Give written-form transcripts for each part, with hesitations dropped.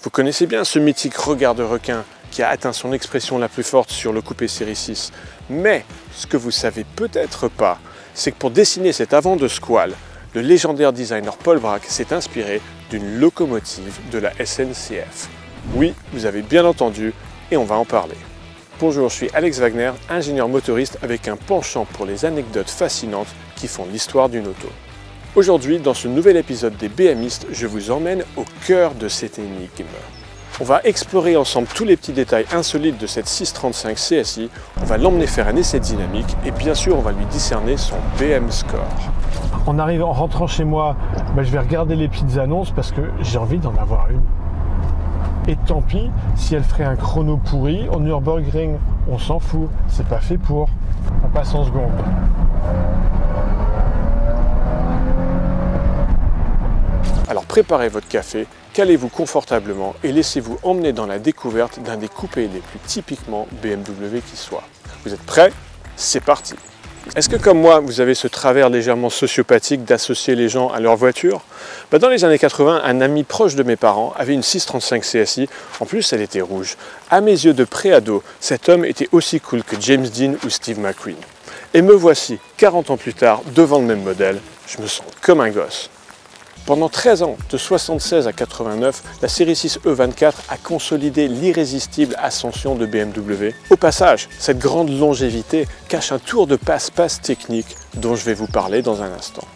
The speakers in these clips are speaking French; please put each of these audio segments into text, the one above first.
Vous connaissez bien ce mythique regard de requin qui a atteint son expression la plus forte sur le coupé série 6. Mais ce que vous savez peut-être pas, c'est que pour dessiner cet avant de Squall, le légendaire designer Paul Bracq s'est inspiré d'une locomotive de la SNCF. Oui, vous avez bien entendu, et on va en parler. Bonjour, je suis Alex Wagner, ingénieur motoriste avec un penchant pour les anecdotes fascinantes qui font l'histoire d'une auto. Aujourd'hui, dans ce nouvel épisode des BMistes, je vous emmène au cœur de cette énigme. On va explorer ensemble tous les petits détails insolites de cette 635 CSI, on va l'emmener faire un essai dynamique et bien sûr on va lui discerner son BM score. En rentrant chez moi, je vais regarder les petites annonces parce que j'ai envie d'en avoir une. Et tant pis si elle ferait un chrono pourri en Nürburgring, on s'en fout, c'est pas fait pour. On passe en seconde. Alors préparez votre café, calez-vous confortablement et laissez-vous emmener dans la découverte d'un des coupés les plus typiquement BMW qui soit. Vous êtes prêts? C'est parti! Est-ce que comme moi, vous avez ce travers légèrement sociopathique d'associer les gens à leur voiture? Dans les années 80, un ami proche de mes parents avait une 635 CSI, en plus elle était rouge. À mes yeux de pré-ado, cet homme était aussi cool que James Dean ou Steve McQueen. Et me voici, 40 ans plus tard, devant le même modèle, je me sens comme un gosse. Pendant 13 ans, de 76 à 89, la série 6 E24 a consolidé l'irrésistible ascension de BMW. Au passage, cette grande longévité cache un tour de passe-passe technique dont je vais vous parler dans un instant.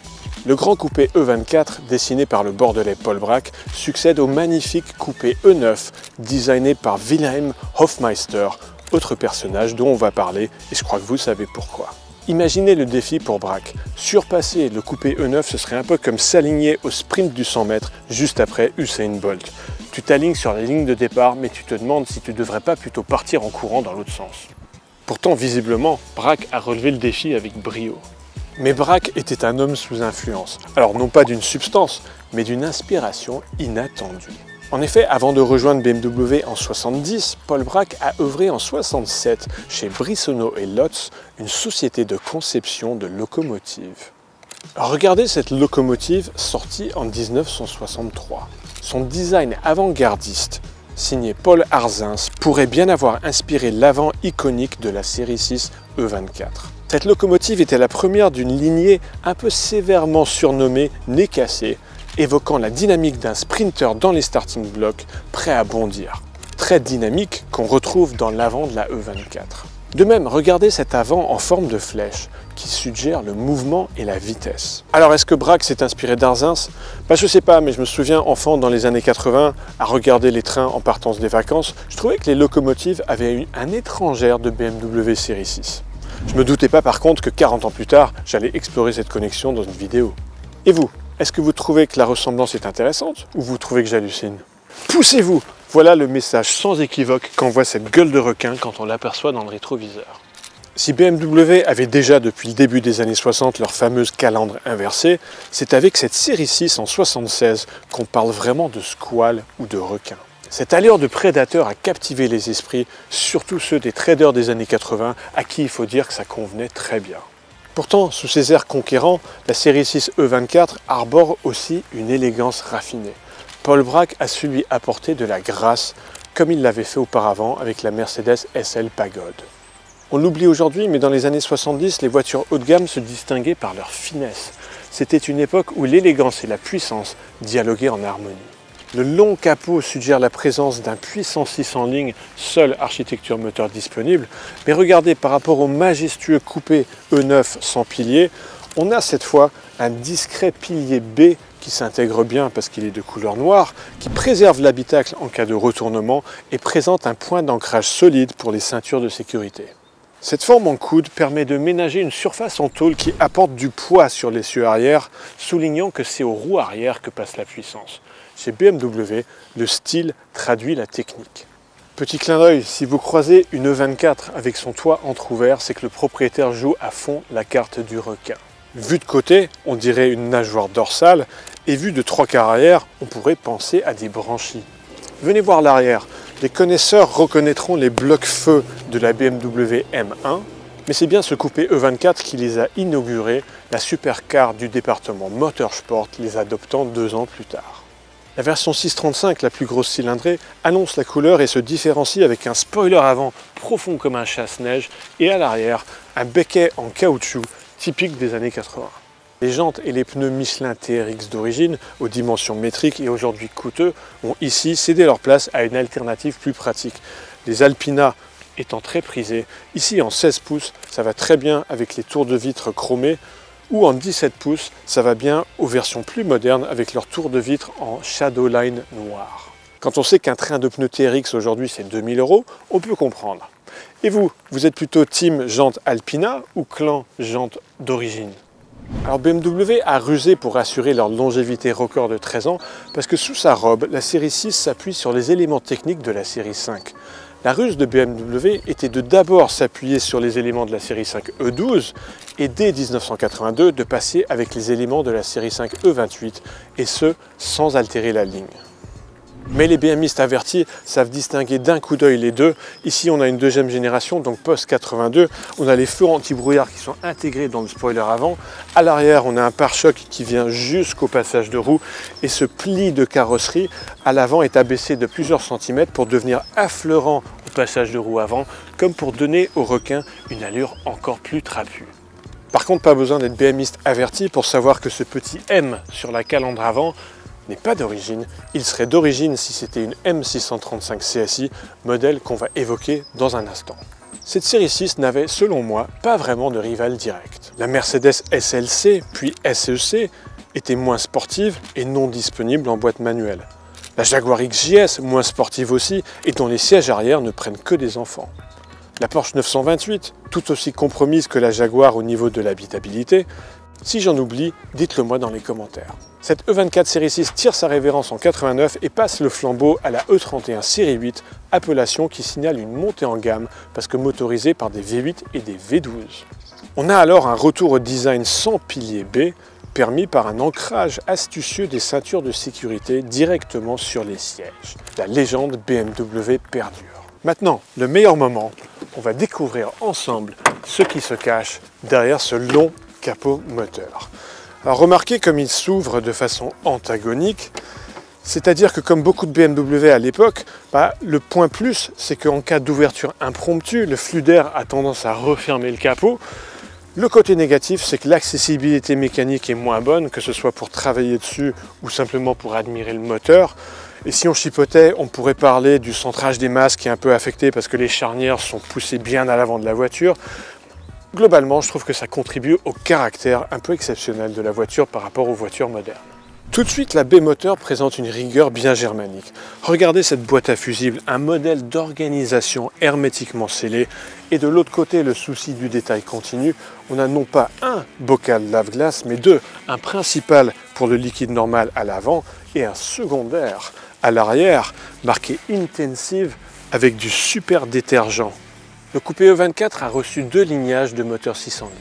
Le grand coupé E24, dessiné par le bordelais Paul Bracq, succède au magnifique coupé E9, designé par Wilhelm Hofmeister, autre personnage dont on va parler et je crois que vous savez pourquoi. Imaginez le défi pour Bracq. Surpasser le coupé E9, ce serait un peu comme s'aligner au sprint du 100 mètres juste après Usain Bolt. Tu t'alignes sur la ligne de départ, mais tu te demandes si tu ne devrais pas plutôt partir en courant dans l'autre sens. Pourtant, visiblement, Bracq a relevé le défi avec brio. Mais Bracq était un homme sous influence. Alors non pas d'une substance, mais d'une inspiration inattendue. En effet, avant de rejoindre BMW en 70, Paul Bracq a œuvré en 67 chez Brissonneau et Lotz, une société de conception de locomotives. Alors regardez cette locomotive sortie en 1963. Son design avant-gardiste, signé Paul Arzins, pourrait bien avoir inspiré l'avant iconique de la série 6 E24. Cette locomotive était la première d'une lignée un peu sévèrement surnommée « nez cassé », évoquant la dynamique d'un sprinter dans les starting blocks, prêt à bondir. Très dynamique qu'on retrouve dans l'avant de la E24. De même, regardez cet avant en forme de flèche, qui suggère le mouvement et la vitesse. Alors est-ce que Bracq s'est inspiré d'Arzins? Je sais pas, mais je me souviens, enfant dans les années 80, à regarder les trains en partance des vacances, je trouvais que les locomotives avaient eu un étrangère de BMW série 6. Je me doutais pas par contre que 40 ans plus tard, j'allais explorer cette connexion dans une vidéo. Et vous? Est-ce que vous trouvez que la ressemblance est intéressante ou vous trouvez que j'hallucine? Poussez-vous! Voilà le message sans équivoque qu'envoie cette gueule de requin quand on l'aperçoit dans le rétroviseur. Si BMW avait déjà depuis le début des années 60 leur fameuse calandre inversée, c'est avec cette série 6 en 76 qu'on parle vraiment de squale ou de requin. Cette allure de prédateur a captivé les esprits, surtout ceux des traders des années 80 à qui il faut dire que ça convenait très bien. Pourtant, sous ses airs conquérants, la série 6 E24 arbore aussi une élégance raffinée. Paul Bracq a su lui apporter de la grâce, comme il l'avait fait auparavant avec la Mercedes SL Pagode. On l'oublie aujourd'hui, mais dans les années 70, les voitures haut de gamme se distinguaient par leur finesse. C'était une époque où l'élégance et la puissance dialoguaient en harmonie. Le long capot suggère la présence d'un puissant 6 en ligne, seule architecture moteur disponible. Mais regardez, par rapport au majestueux coupé E9 sans pilier, on a cette fois un discret pilier B qui s'intègre bien parce qu'il est de couleur noire, qui préserve l'habitacle en cas de retournement et présente un point d'ancrage solide pour les ceintures de sécurité. Cette forme en coude permet de ménager une surface en tôle qui apporte du poids sur l'essieu arrière, soulignant que c'est aux roues arrière que passe la puissance. Chez BMW, le style traduit la technique. Petit clin d'œil, si vous croisez une E24 avec son toit entrouvert, c'est que le propriétaire joue à fond la carte du requin. Vu de côté, on dirait une nageoire dorsale, et vu de 3/4 arrière, on pourrait penser à des branchies. Venez voir l'arrière. Les connaisseurs reconnaîtront les blocs-feux de la BMW M1, mais c'est bien ce coupé E24 qui les a inaugurés, la supercar du département Motorsport les adoptant 2 ans plus tard. La version 635, la plus grosse cylindrée, annonce la couleur et se différencie avec un spoiler avant profond comme un chasse-neige et à l'arrière, un becquet en caoutchouc typique des années 80. Les jantes et les pneus Michelin TRX d'origine, aux dimensions métriques et aujourd'hui coûteux, ont ici cédé leur place à une alternative plus pratique. Les Alpina étant très prisés, ici en 16 pouces, ça va très bien avec les tours de vitre chromés, ou en 17 pouces, ça va bien aux versions plus modernes avec leurs tours de vitre en Shadowline noir. Quand on sait qu'un train de pneus TRX aujourd'hui c'est 2000 €, on peut comprendre. Et vous êtes plutôt team jante Alpina ou clan jante d'origine? Alors BMW a rusé pour assurer leur longévité record de 13 ans parce que sous sa robe, la série 6 s'appuie sur les éléments techniques de la série 5. La ruse de BMW était de d'abord s'appuyer sur les éléments de la série 5 E12 et dès 1982 de passer avec les éléments de la série 5 E28 et ce sans altérer la ligne. Mais les BMistes avertis savent distinguer d'un coup d'œil les deux. Ici on a une deuxième génération, donc post-82, on a les feux anti-brouillard qui sont intégrés dans le spoiler avant. À l'arrière on a un pare-choc qui vient jusqu'au passage de roue et ce pli de carrosserie à l'avant est abaissé de plusieurs centimètres pour devenir affleurant au passage de roue avant, comme pour donner au requin une allure encore plus trapue. Par contre pas besoin d'être BMiste averti pour savoir que ce petit M sur la calandre avant n'est pas d'origine, il serait d'origine si c'était une M635 CSI, modèle qu'on va évoquer dans un instant. Cette série 6 n'avait, selon moi, pas vraiment de rival direct. La Mercedes SLC, puis SEC, était moins sportive et non disponible en boîte manuelle. La Jaguar XJS, moins sportive aussi, et dont les sièges arrière ne prennent que des enfants. La Porsche 928, tout aussi compromise que la Jaguar au niveau de l'habitabilité. Si j'en oublie, dites-le moi dans les commentaires. Cette E24 série 6 tire sa révérence en 89 et passe le flambeau à la E31 série 8, appellation qui signale une montée en gamme parce que motorisée par des V8 et des V12. On a alors un retour au design sans pilier B, permis par un ancrage astucieux des ceintures de sécurité directement sur les sièges. La légende BMW perdure. Maintenant, le meilleur moment, on va découvrir ensemble ce qui se cache derrière ce long capot moteur. Alors remarquez comme il s'ouvre de façon antagonique, c'est-à-dire que comme beaucoup de BMW à l'époque, le point plus, c'est qu'en cas d'ouverture impromptue, le flux d'air a tendance à refermer le capot. Le côté négatif, c'est que l'accessibilité mécanique est moins bonne, que ce soit pour travailler dessus ou simplement pour admirer le moteur. Et si on chipotait, on pourrait parler du centrage des masses qui est un peu affecté parce que les charnières sont poussées bien à l'avant de la voiture. Globalement, je trouve que ça contribue au caractère un peu exceptionnel de la voiture par rapport aux voitures modernes. Tout de suite, la B-Moteur présente une rigueur bien germanique. Regardez cette boîte à fusibles, un modèle d'organisation hermétiquement scellé. Et de l'autre côté, le souci du détail continu. On a non pas un bocal lave-glace, mais deux. Un principal pour le liquide normal à l'avant et un secondaire à l'arrière, marqué Intensive avec du super détergent. Le coupé E24 a reçu deux lignages de moteurs 600 lignes.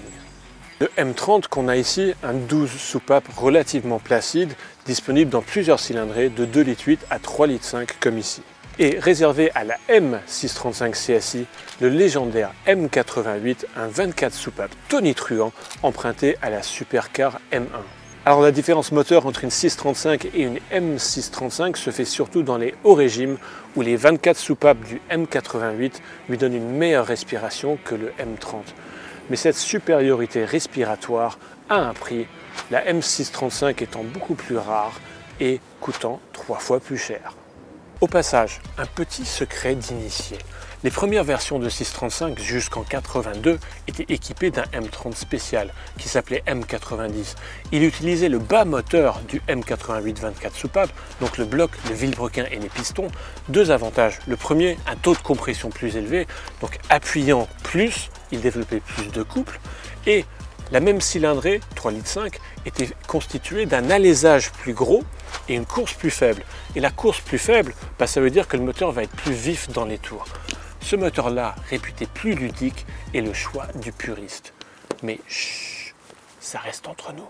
Le M30 qu'on a ici, un 12 soupapes relativement placide, disponible dans plusieurs cylindrées de 2,8 litres à 3,5 litres comme ici. Et réservé à la M635 CSI, le légendaire M88, un 24 soupapes tonitruant emprunté à la supercar M1. Alors la différence moteur entre une 635 et une M635 se fait surtout dans les hauts régimes où les 24 soupapes du M88 lui donnent une meilleure respiration que le M30. Mais cette supériorité respiratoire a un prix, la M635 étant beaucoup plus rare et coûtant 3 fois plus cher. Au passage, un petit secret d'initié. Les premières versions de 635 jusqu'en 82 étaient équipées d'un M30 spécial qui s'appelait M90. Il utilisait le bas moteur du M88 24 soupapes, donc le bloc, le vilebrequin et les pistons. Deux avantages. Le premier, un taux de compression plus élevé, donc appuyant plus, il développait plus de couple. Et la même cylindrée, 3,5 litres, était constituée d'un alésage plus gros et une course plus faible. Et la course plus faible, ça veut dire que le moteur va être plus vif dans les tours. Ce moteur-là, réputé plus ludique, est le choix du puriste. Mais chut, ça reste entre nous.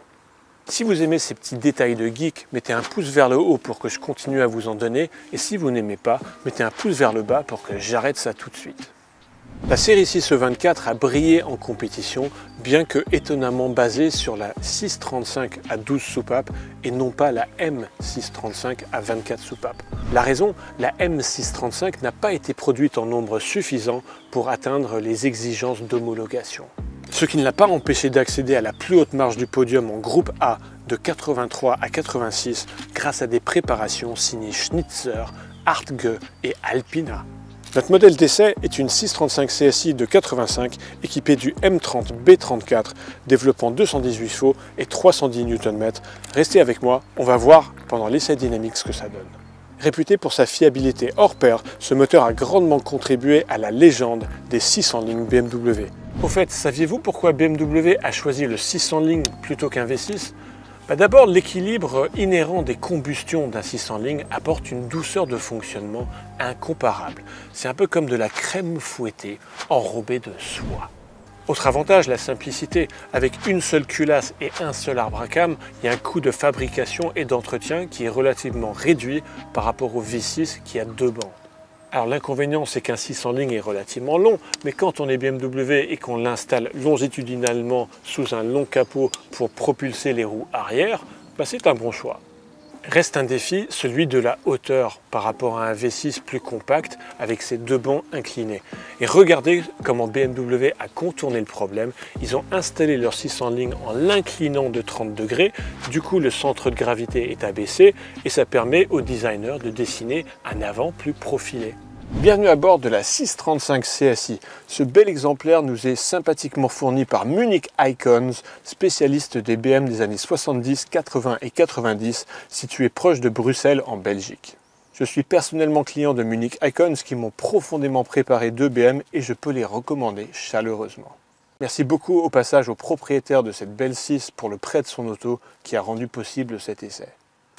Si vous aimez ces petits détails de geek, mettez un pouce vers le haut pour que je continue à vous en donner. Et si vous n'aimez pas, mettez un pouce vers le bas pour que j'arrête ça tout de suite. La série 6 E24 a brillé en compétition, bien que étonnamment basée sur la 635 à 12 soupapes et non pas la M635 à 24 soupapes. La raison, la M635 n'a pas été produite en nombre suffisant pour atteindre les exigences d'homologation. Ce qui ne l'a pas empêché d'accéder à la plus haute marge du podium en groupe A de 83 à 86 grâce à des préparations signées Schnitzer, Artge et Alpina. Notre modèle d'essai est une 635 CSI de 85 équipée du M30 B34 développant 218 chevaux et 310 Nm. Restez avec moi, on va voir pendant l'essai dynamique ce que ça donne. Réputé pour sa fiabilité hors pair, ce moteur a grandement contribué à la légende des 6 en ligne BMW. Au fait, saviez-vous pourquoi BMW a choisi le 6 en ligne plutôt qu'un V6 ? D'abord, l'équilibre inhérent des combustions d'un 6 en ligne apporte une douceur de fonctionnement incomparable. C'est un peu comme de la crème fouettée enrobée de soie. Autre avantage, la simplicité. Avec une seule culasse et un seul arbre à cames, il y a un coût de fabrication et d'entretien qui est relativement réduit par rapport au V6 qui a 2 bancs. Alors l'inconvénient, c'est qu'un 6 en ligne est relativement long, mais quand on est BMW et qu'on l'installe longitudinalement sous un long capot pour propulser les roues arrière, c'est un bon choix. Reste un défi, celui de la hauteur par rapport à un V6 plus compact avec ses 2 bancs inclinés. Et regardez comment BMW a contourné le problème. Ils ont installé leur 6 en ligne en l'inclinant de 30 degrés. Du coup, le centre de gravité est abaissé et ça permet aux designers de dessiner un avant plus profilé. Bienvenue à bord de la 635 CSI. Ce bel exemplaire nous est sympathiquement fourni par Munich Icons, spécialiste des BM des années 70, 80 et 90, situé proche de Bruxelles en Belgique. Je suis personnellement client de Munich Icons qui m'ont profondément préparé 2 BM et je peux les recommander chaleureusement. Merci beaucoup au passage au propriétaire de cette belle 6 pour le prêt de son auto qui a rendu possible cet essai.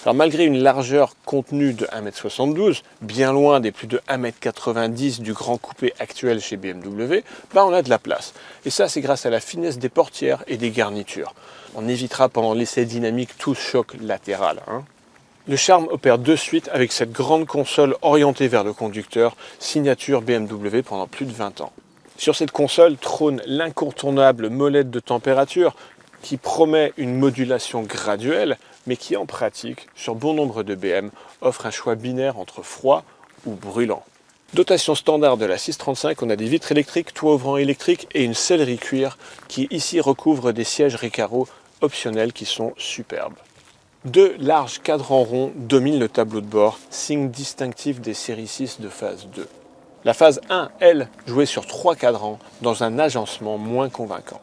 Alors malgré une largeur contenue de 1,72 m, bien loin des plus de 1,90 m du grand coupé actuel chez BMW, on a de la place. Et ça, c'est grâce à la finesse des portières et des garnitures. On évitera pendant l'essai dynamique tout choc latéral. Le charme opère de suite avec cette grande console orientée vers le conducteur, signature BMW pendant plus de 20 ans. Sur cette console trône l'incontournable molette de température qui promet une modulation graduelle, mais qui en pratique, sur bon nombre de BM, offre un choix binaire entre froid ou brûlant. Dotation standard de la 635, on a des vitres électriques, toit ouvrant électrique et une sellerie cuir qui ici recouvre des sièges Recaro optionnels qui sont superbes. 2 larges cadrans ronds dominent le tableau de bord, signe distinctif des séries 6 de phase 2. La phase 1, elle, jouait sur 3 cadrans dans un agencement moins convaincant.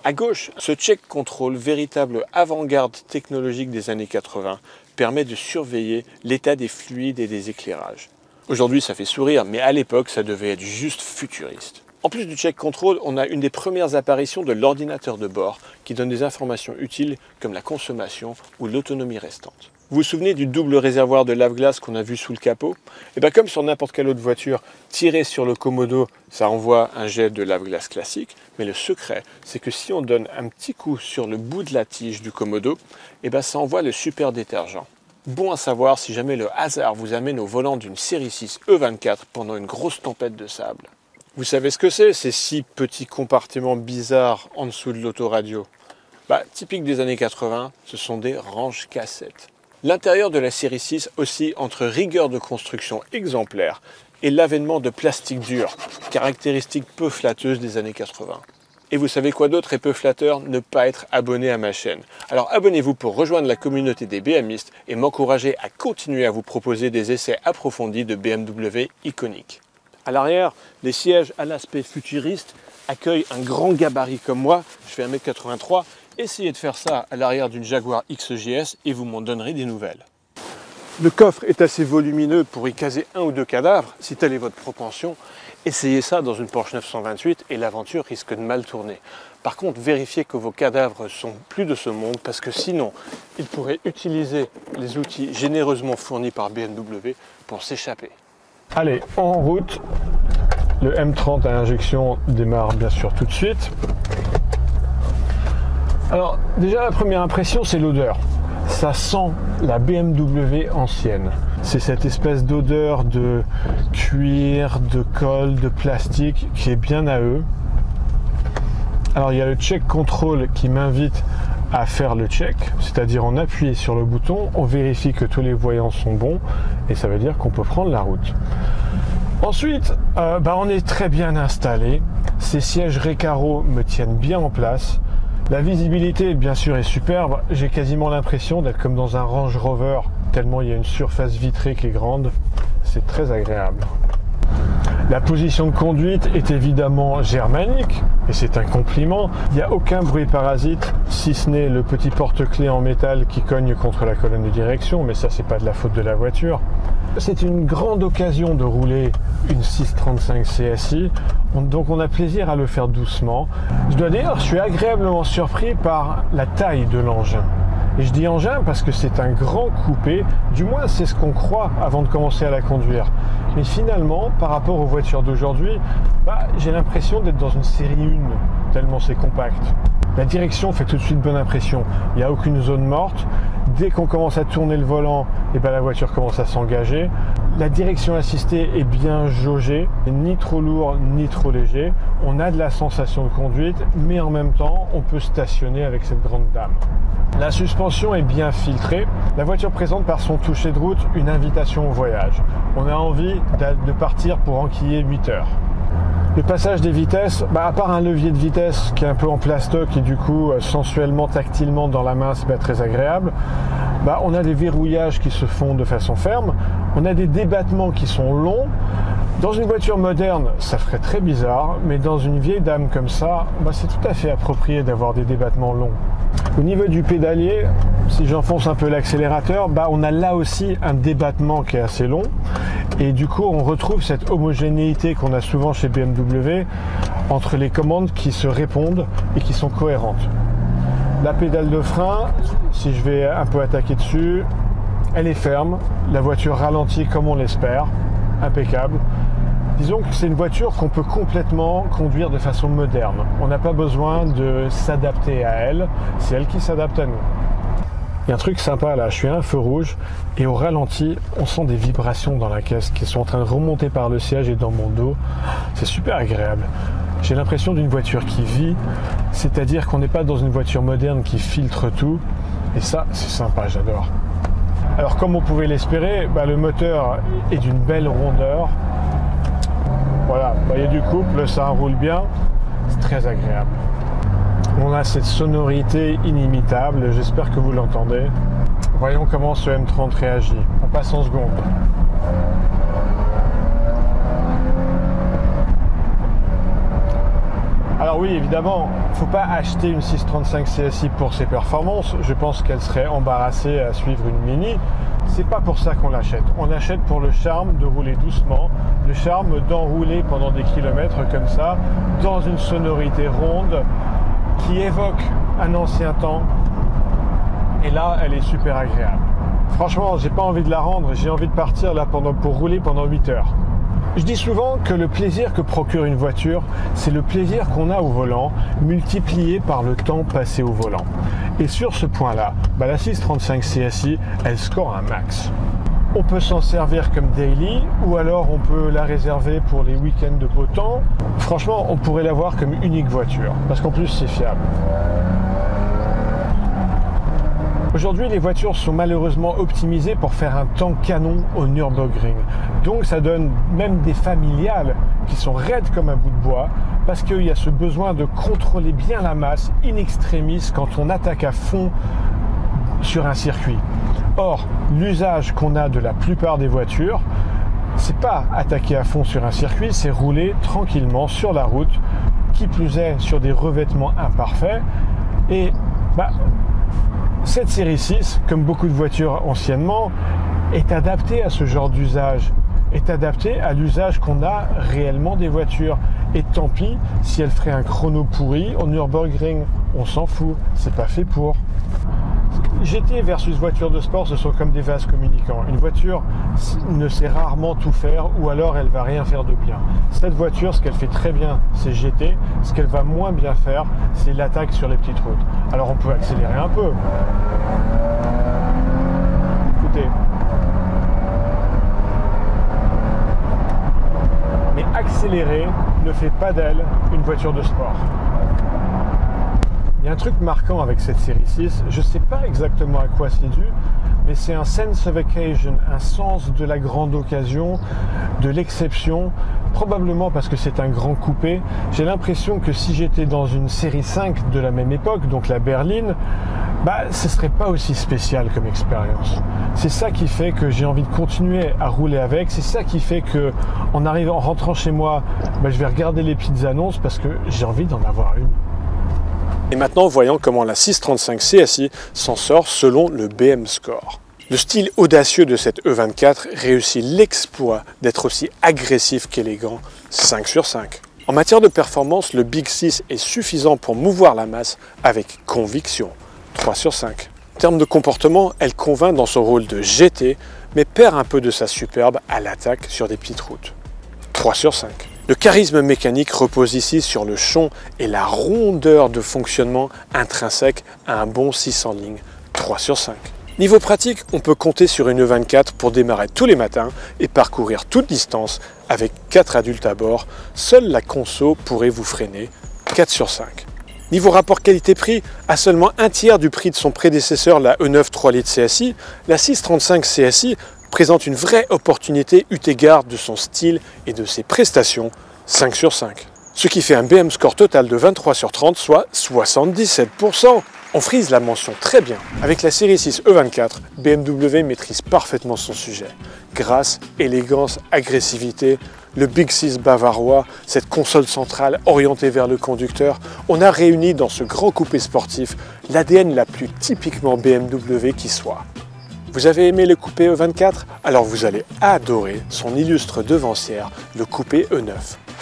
À gauche, ce check control, véritable avant-garde technologique des années 80, permet de surveiller l'état des fluides et des éclairages. Aujourd'hui, ça fait sourire, mais à l'époque, ça devait être juste futuriste. En plus du check control, on a une des premières apparitions de l'ordinateur de bord qui donne des informations utiles comme la consommation ou l'autonomie restante. Vous vous souvenez du double réservoir de lave-glace qu'on a vu sous le capot ? Comme sur n'importe quelle autre voiture, tiré sur le commodo, ça envoie un jet de lave-glace classique. Mais le secret, c'est que si on donne un petit coup sur le bout de la tige du commodo, ça envoie le super détergent. Bon à savoir si jamais le hasard vous amène au volant d'une série 6 E24 pendant une grosse tempête de sable. Vous savez ce que c'est, ces 6 petits compartiments bizarres en dessous de l'autoradio ? Typique des années 80, ce sont des ranges cassettes. L'intérieur de la série 6 oscille entre rigueur de construction exemplaire et l'avènement de plastique dur, caractéristique peu flatteuse des années 80. Et vous savez quoi d'autre est peu flatteur ? Ne pas être abonné à ma chaîne. Alors abonnez-vous pour rejoindre la communauté des BMistes et m'encourager à continuer à vous proposer des essais approfondis de BMW iconiques. À l'arrière, les sièges à l'aspect futuriste accueillent un grand gabarit comme moi, je fais 1,83 m. Essayez de faire ça à l'arrière d'une Jaguar XJS et vous m'en donnerez des nouvelles. Le coffre est assez volumineux pour y caser 1 ou 2 cadavres, si telle est votre propension. Essayez ça dans une Porsche 928 et l'aventure risque de mal tourner. Par contre, vérifiez que vos cadavres sont plus de ce monde parce que sinon, ils pourraient utiliser les outils généreusement fournis par BMW pour s'échapper. Allez, en route. Le M30 à injection démarre bien sûr tout de suite. Alors déjà la première impression c'est l'odeur. Ça sent la BMW ancienne. c'est cette espèce d'odeur de cuir, de colle, de plastique qui est bien à eux. Alors il y a le check control qui m'invite à faire le check, c'est-à-dire en appuyant sur le bouton, on vérifie que tous les voyants sont bons et ça veut dire qu'on peut prendre la route. Ensuite, on est très bien installé, ces sièges Recaro me tiennent bien en place. La visibilité, bien sûr, est superbe. J'ai quasiment l'impression d'être comme dans un Range Rover, tellement il y a une surface vitrée qui est grande. C'est très agréable. La position de conduite est évidemment germanique, et c'est un compliment. Il n'y a aucun bruit parasite, si ce n'est le petit porte-clés en métal qui cogne contre la colonne de direction, mais ça, c'est pas de la faute de la voiture. C'est une grande occasion de rouler une 635 CSI, donc on a plaisir à le faire doucement. Je dois dire, je suis agréablement surpris par la taille de l'engin. Et je dis engin parce que c'est un grand coupé, du moins c'est ce qu'on croit avant de commencer à la conduire. Mais finalement, par rapport aux voitures d'aujourd'hui, j'ai l'impression d'être dans une série 1, tellement c'est compact. La direction fait tout de suite bonne impression, il n'y a aucune zone morte. Dès qu'on commence à tourner le volant, la voiture commence à s'engager. La direction assistée est bien jaugée, ni trop lourd ni trop léger. On a de la sensation de conduite, mais en même temps, on peut stationner avec cette grande dame. La suspension est bien filtrée. La voiture présente par son toucher de route une invitation au voyage. On a envie de partir pour enquiller 8 heures. Le passage des vitesses, à part un levier de vitesse qui est un peu en plastoc et du coup sensuellement, tactilement dans la main, c'est pas très agréable, on a des verrouillages qui se font de façon ferme, on a des débattements qui sont longs. Dans une voiture moderne, ça ferait très bizarre, mais dans une vieille dame comme ça, c'est tout à fait approprié d'avoir des débattements longs. Au niveau du pédalier, si j'enfonce un peu l'accélérateur, on a là aussi un débattement qui est assez long. Et du coup, on retrouve cette homogénéité qu'on a souvent chez BMW entre les commandes qui se répondent et qui sont cohérentes. La pédale de frein, si je vais un peu attaquer dessus, elle est ferme. La voiture ralentit comme on l'espère. Impeccable. Disons que c'est une voiture qu'on peut complètement conduire de façon moderne. On n'a pas besoin de s'adapter à elle, c'est elle qui s'adapte à nous. Il y a un truc sympa là, je suis à un feu rouge et au ralenti, on sent des vibrations dans la caisse qui sont en train de remonter par le siège et dans mon dos. C'est super agréable. J'ai l'impression d'une voiture qui vit, c'est-à-dire qu'on n'est pas dans une voiture moderne qui filtre tout. Et ça, c'est sympa, j'adore. Alors comme on pouvait l'espérer, le moteur est d'une belle rondeur. Voilà, il y a du couple, ça roule bien, c'est très agréable. On a cette sonorité inimitable, j'espère que vous l'entendez. Voyons comment ce M30 réagit. On passe en seconde. Alors oui, évidemment, il ne faut pas acheter une 635 CSI pour ses performances. Je pense qu'elle serait embarrassée à suivre une Mini. C'est pas pour ça qu'on l'achète. On l'achète pour le charme de rouler doucement, le charme d'enrouler pendant des kilomètres comme ça, dans une sonorité ronde qui évoque un ancien temps. Et là, elle est super agréable. Franchement, j'ai pas envie de la rendre, j'ai envie de partir là pour rouler pendant 8 heures. Je dis souvent que le plaisir que procure une voiture, c'est le plaisir qu'on a au volant, multiplié par le temps passé au volant. Et sur ce point-là, la 635 CSI, elle score un max. On peut s'en servir comme daily, ou alors on peut la réserver pour les week-ends de beau temps. Franchement, on pourrait l'avoir comme unique voiture, parce qu'en plus c'est fiable. Aujourd'hui, les voitures sont malheureusement optimisées pour faire un temps canon au Nürburgring. Donc ça donne même des familiales qui sont raides comme un bout de bois parce qu'il y a ce besoin de contrôler bien la masse in extremis quand on attaque à fond sur un circuit. Or, l'usage qu'on a de la plupart des voitures, c'est pas attaquer à fond sur un circuit, c'est rouler tranquillement sur la route, qui plus est sur des revêtements imparfaits. Et cette série 6, comme beaucoup de voitures anciennement, est adaptée à ce genre d'usage, est adaptée à l'usage qu'on a réellement des voitures. Et tant pis si elle ferait un chrono pourri au Nürburgring, on s'en fout, c'est pas fait pour. GT versus voiture de sport, ce sont comme des vases communicants. Une voiture ne sait rarement tout faire ou alors elle va rien faire de bien. Cette voiture, ce qu'elle fait très bien, c'est GT. Ce qu'elle va moins bien faire, c'est l'attaque sur les petites routes. Alors on peut accélérer un peu. Écoutez. accélérer ne fait pas d'elle une voiture de sport. Il y a un truc marquant avec cette série 6, je ne sais pas exactement à quoi c'est dû, mais c'est un sense of occasion, un sens de la grande occasion, de l'exception, probablement parce que c'est un grand coupé. J'ai l'impression que si j'étais dans une série 5 de la même époque, donc la berline, ce serait pas aussi spécial comme expérience. C'est ça qui fait que j'ai envie de continuer à rouler avec, c'est ça qui fait que en rentrant chez moi, je vais regarder les petites annonces parce que j'ai envie d'en avoir une. Et maintenant, voyons comment la 635 CSI s'en sort selon le BM Score. Le style audacieux de cette E24 réussit l'exploit d'être aussi agressif qu'élégant, 5 sur 5. En matière de performance, le Big 6 est suffisant pour mouvoir la masse avec conviction, 3 sur 5. En termes de comportement, elle convainc dans son rôle de GT, mais perd un peu de sa superbe à l'attaque sur des petites routes, 3 sur 5. Le charisme mécanique repose ici sur le chon et la rondeur de fonctionnement intrinsèque à un bon 600 lignes, 3 sur 5. Niveau pratique, on peut compter sur une E24 pour démarrer tous les matins et parcourir toute distance avec 4 adultes à bord. Seule la conso pourrait vous freiner, 4 sur 5. Niveau rapport qualité-prix, à seulement un tiers du prix de son prédécesseur, la E9 3 litres CSI, la 635 CSI présente une vraie opportunité eu égard de son style et de ses prestations, 5 sur 5. Ce qui fait un BM Score total de 23 sur 30, soit 77%. On frise la mention très bien. Avec la série 6 E24, BMW maîtrise parfaitement son sujet. Grâce, élégance, agressivité, le Big 6 bavarois, cette console centrale orientée vers le conducteur, on a réuni dans ce grand coupé sportif l'ADN la plus typiquement BMW qui soit. Vous avez aimé le coupé E24? Alors vous allez adorer son illustre devancière, le coupé E9.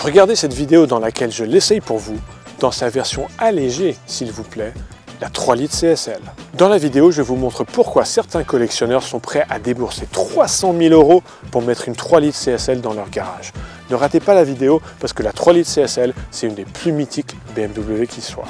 Regardez cette vidéo dans laquelle je l'essaye pour vous, dans sa version allégée s'il vous plaît, la 3 litres CSL. Dans la vidéo, je vous montre pourquoi certains collectionneurs sont prêts à débourser 300 000 € pour mettre une 3 litres CSL dans leur garage. Ne ratez pas la vidéo parce que la 3 litres CSL, c'est une des plus mythiques BMW qui soit.